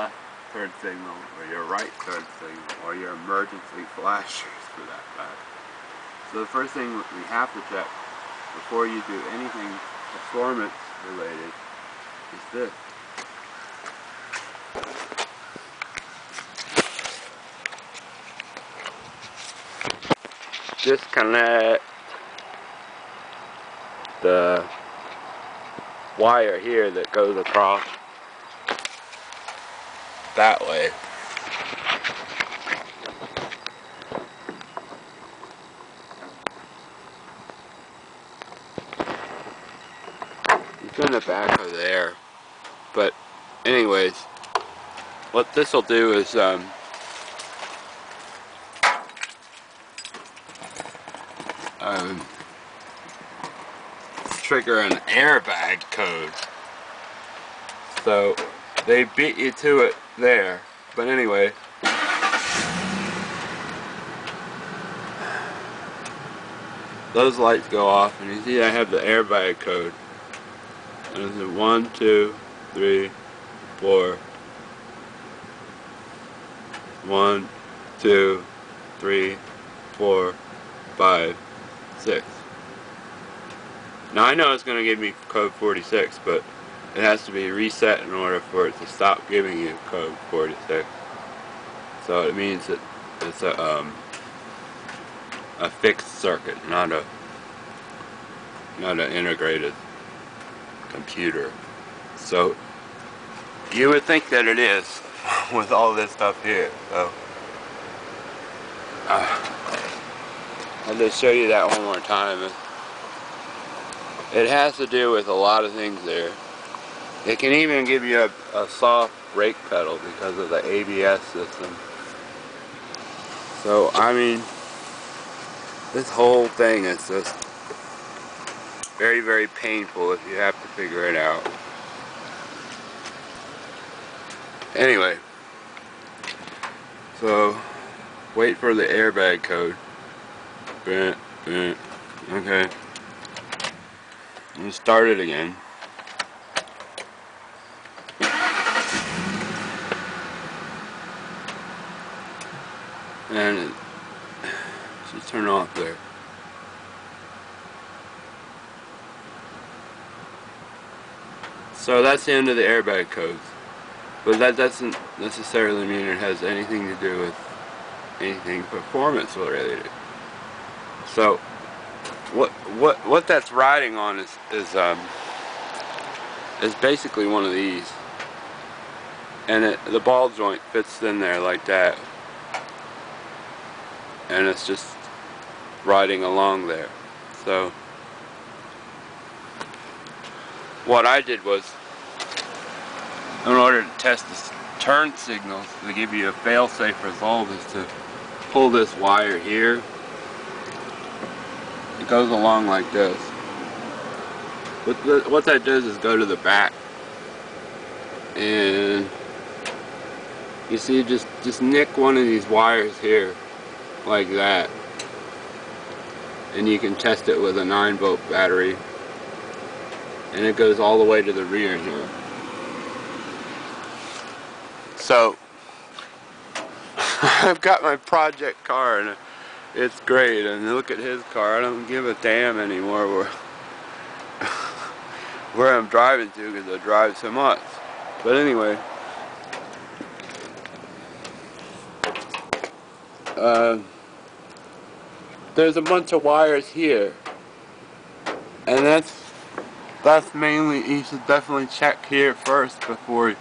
left turn signal or your right turn signal or your emergency flashers for that matter. So the first thing we have to check before you do anything performance related is this. Disconnect the wire here that goes across that way. It's in the back of there. But anyways, what this will do is trigger an airbag code. So they beat you to it there. But anyway, those lights go off and you see I have the airbag code. And it's 1, 2, 3, 4. 1, 2, 3, 4, 5, 6. Now I know it's going to give me code 46, but it has to be reset in order for it to stop giving you code 46. So it means that it's a fixed circuit, not an integrated computer. So you would think that it is with all this stuff here. So I'll just show you that one more time. It has to do with a lot of things there. It can even give you a soft brake pedal because of the ABS system. So I mean, this whole thing is just very, very painful if you have to figure it out. Anyway, so wait for the airbag code. Okay. Let's start it again. And it should turn off there. So that's the end of the airbag codes. But that doesn't necessarily mean it has anything to do with anything performance related. So what that's riding on is basically one of these, and the ball joint fits in there like that, and it's just riding along there. So what I did was, in order to test the turn signals to give you a fail-safe result, is to pull this wire here. It goes along like this. What that does is go to the back, and you see, just nick one of these wires here like that, and you can test it with a 9-volt battery, and it goes all the way to the rear here. So I've got my project car and it's great, and look at his car. I don't give a damn anymore where I'm driving to, because I drive so much. But anyway, there's a bunch of wires here, and that's mainly, you should definitely check here first before,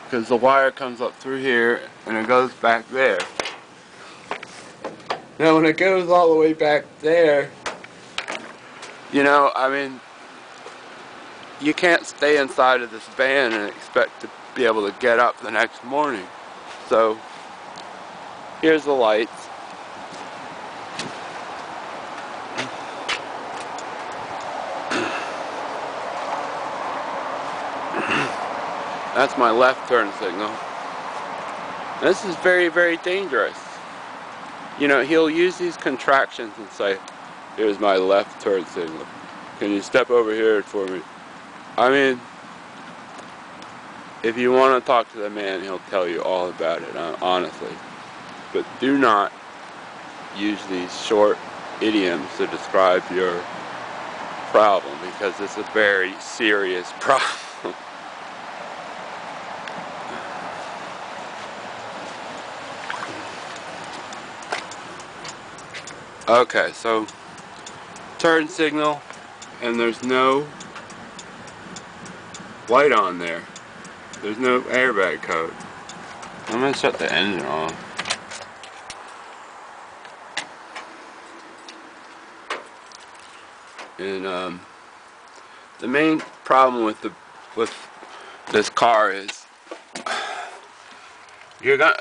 because the wire comes up through here and it goes back there. Now when it goes all the way back there, you know, I mean, you can't stay inside of this van and expect to be able to get up the next morning. So here's the lights. That's my left turn signal. This is very, very dangerous. You know, he'll use these contractions and say, here's my left turn signal. Can you step over here for me? I mean, if you want to talk to the man, he'll tell you all about it, honestly. But do not use these short idioms to describe your problem, because it's a very serious problem. Okay, so turn signal, and there's no light on there. There's no airbag code. I'm gonna shut the engine off. And the main problem with this car is you're gonna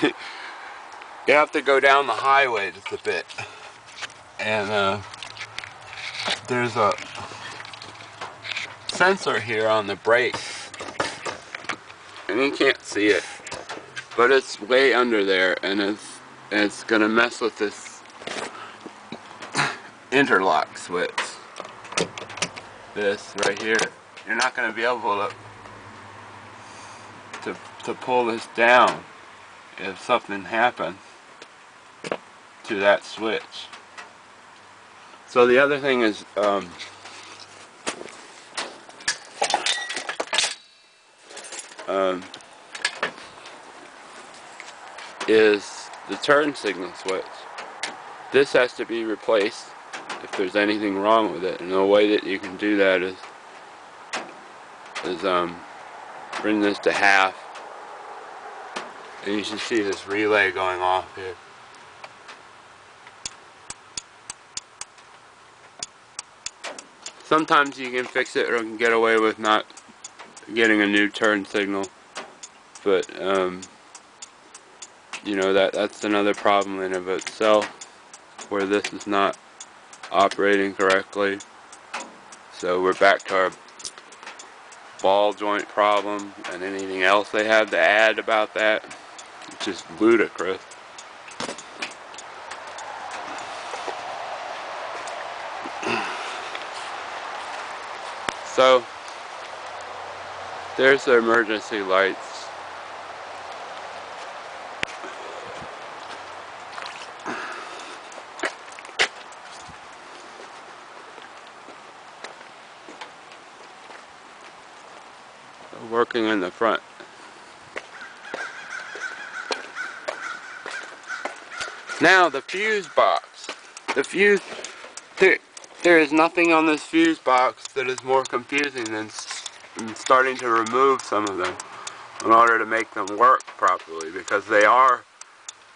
you have to go down the highway just a bit, and there's a sensor here on the brake, and you can't see it, but it's way under there, and it's gonna mess with this interlock switch. This right here, you're not gonna be able to pull this down if something happened to that switch. So the other thing is is the turn signal switch. This has to be replaced if there's anything wrong with it, and the way that you can do that is bring this to half, and you should see this relay going off here. Sometimes you can fix it, or you can get away with not getting a new turn signal, but you know, that's another problem in of itself, where this is not operating correctly. So we're back to our ball joint problem, and anything else they have to add about that, it's just ludicrous. So there's the emergency lights. Working in the front. Now the fuse box. The fuse, there is nothing on this fuse box that is more confusing than starting to remove some of them in order to make them work properly, because they are,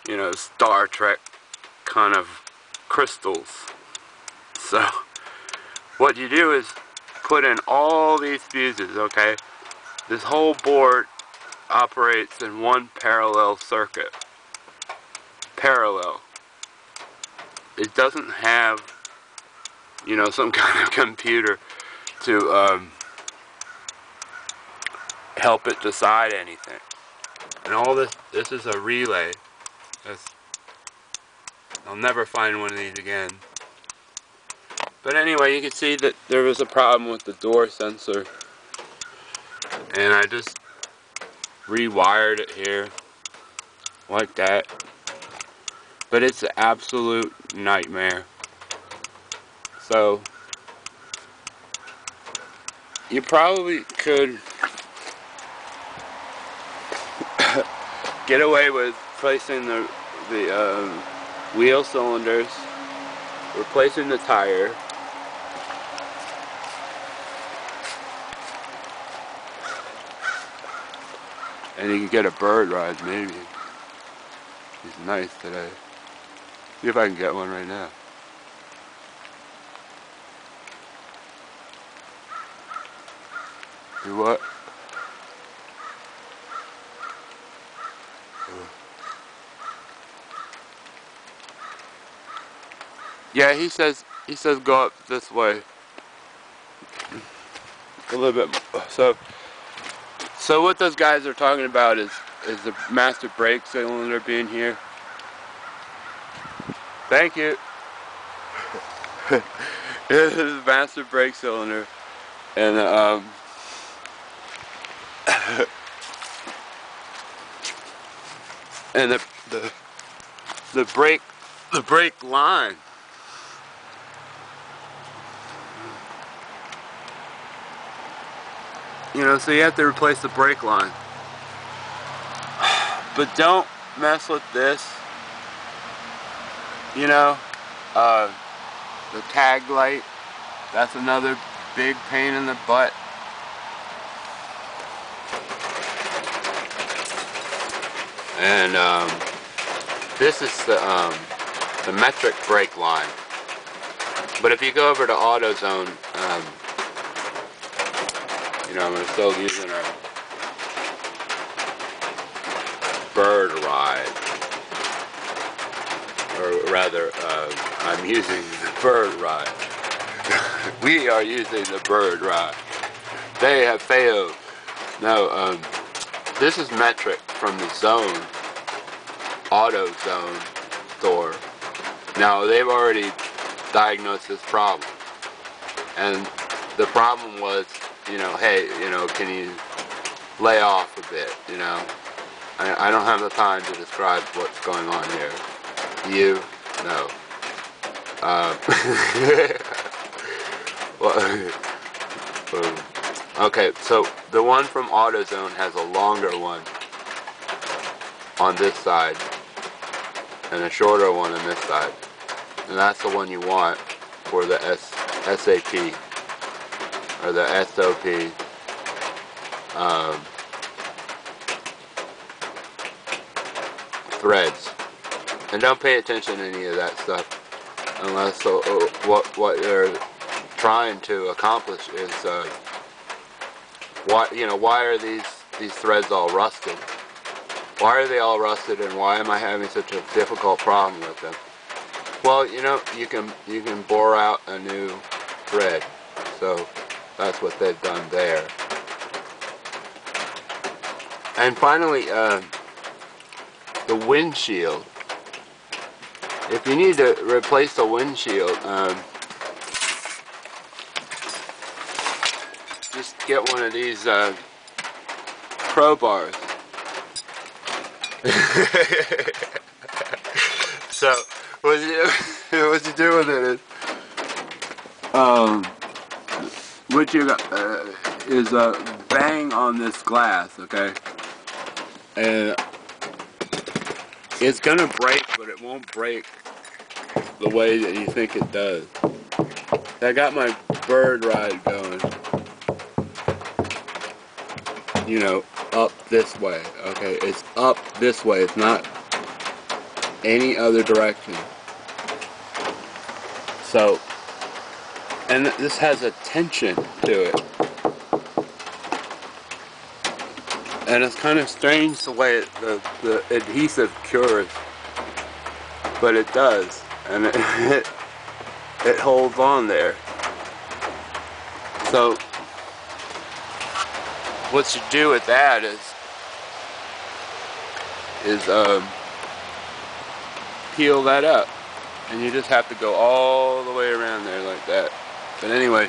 you know, Star Trek kind of crystals. So what you do is put in all these fuses, okay? This whole board operates in one parallel circuit. Parallel. It doesn't have, you know, some kind of computer to help it decide anything. And all this is a relay. I'll never find one of these again. But anyway, you can see that there was a problem with the door sensor, and I just rewired it here like that. But it's an absolute nightmare. So you probably could get away with replacing the wheel cylinders, replacing the tire, and you can get a bird ride maybe. He's nice today. See if I can get one right now. Do what? Yeah, he says go up this way. A little bit. So what those guys are talking about is the master brake cylinder being here. Thank you. This is the master brake cylinder, and And the brake line. You know, so you have to replace the brake line. But don't mess with this. You know, the tag light. That's another big pain in the butt. And this is the metric brake line. But if you go over to AutoZone, you know, I'm still using our bird ride, or rather, I'm using the bird ride. We are using the bird ride. They have failed. No, this is metric from the Zone, AutoZone store. Now, they've already diagnosed this problem. And the problem was, you know, hey, you know, can you lay off a bit, you know? I don't have the time to describe what's going on here. You? No. Okay, so the one from AutoZone has a longer one on this side and a shorter one on this side. And that's the one you want for the SAP or the SOP. Threads. And don't pay attention to any of that stuff unless what they're trying to accomplish is why are these threads all rusted? Why are they all rusted, and why am I having such a difficult problem with them? Well, you know, you can bore out a new thread. So that's what they've done there. And finally, the windshield. If you need to replace the windshield, just get one of these crowbars. So what you do with it is, what you got is bang on this glass, okay? And it's gonna break, but it won't break the way that you think it does. I got my bird ride going, you know, up this way, okay? It's up this way, it's not any other direction. So, and this has a tension to it. And it's kind of strange the way the adhesive cures, but it does, and it holds on there. So what you do with that is peel that up, and you just have to go all the way around there like that. But anyway,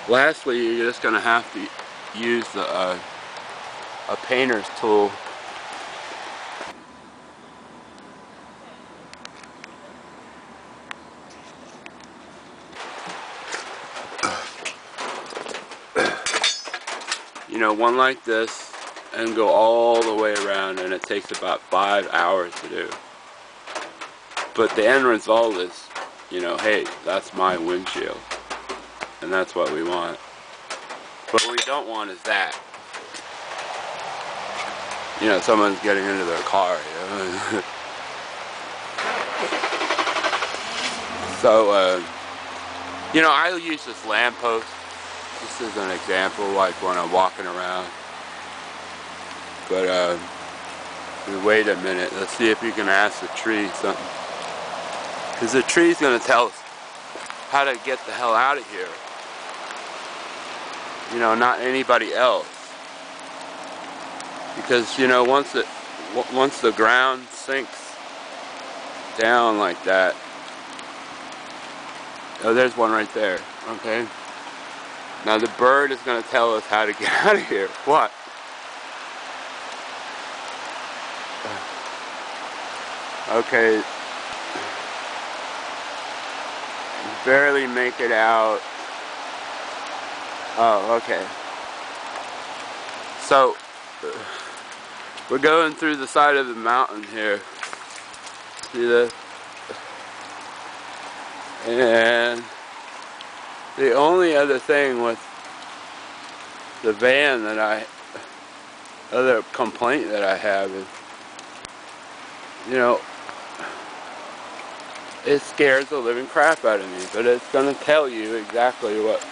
lastly, you're just going to have to use a painter's tool. You know, one like this, and go all the way around, and it takes about 5 hours to do. But the end result is, you know, hey, that's my windshield. And that's what we want. But what we don't want is that. You know, someone's getting into their car, you know. So, you know, I use this lamppost. This is an example, like when I'm walking around. But, wait a minute. Let's see if you can ask the tree something. Because the tree's going to tell us how to get the hell out of here. You know, not anybody else. Because, you know, once the ground sinks down like that. Oh, there's one right there. Okay. Now the bird is going to tell us how to get out of here. What? Okay. Barely make it out. Oh, okay. So, we're going through the side of the mountain here. See this? And the only other thing with the van that other complaint that I have is, you know, it scares the living crap out of me, but it's going to tell you exactly what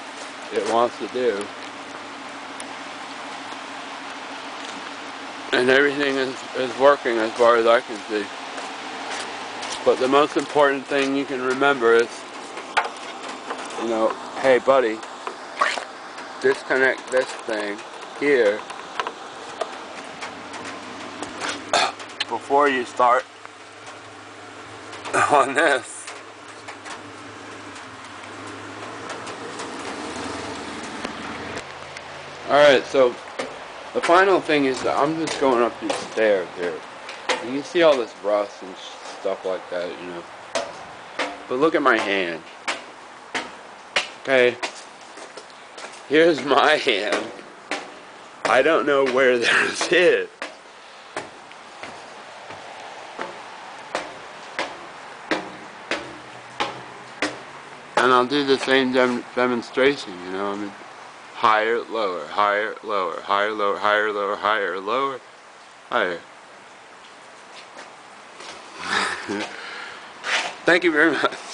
it wants to do. And everything is working as far as I can see. But the most important thing you can remember is, you know, hey buddy, disconnect this thing here before you start on this. Alright, so the final thing is that I'm just going up these stairs here. And you see all this rust and stuff like that, you know. But look at my hand. Okay. Here's my hand. I don't know where this is. And I'll do the same demonstration, you know. I mean, higher, lower, higher, lower, higher, lower, higher, lower, higher, lower, higher. Thank you very much.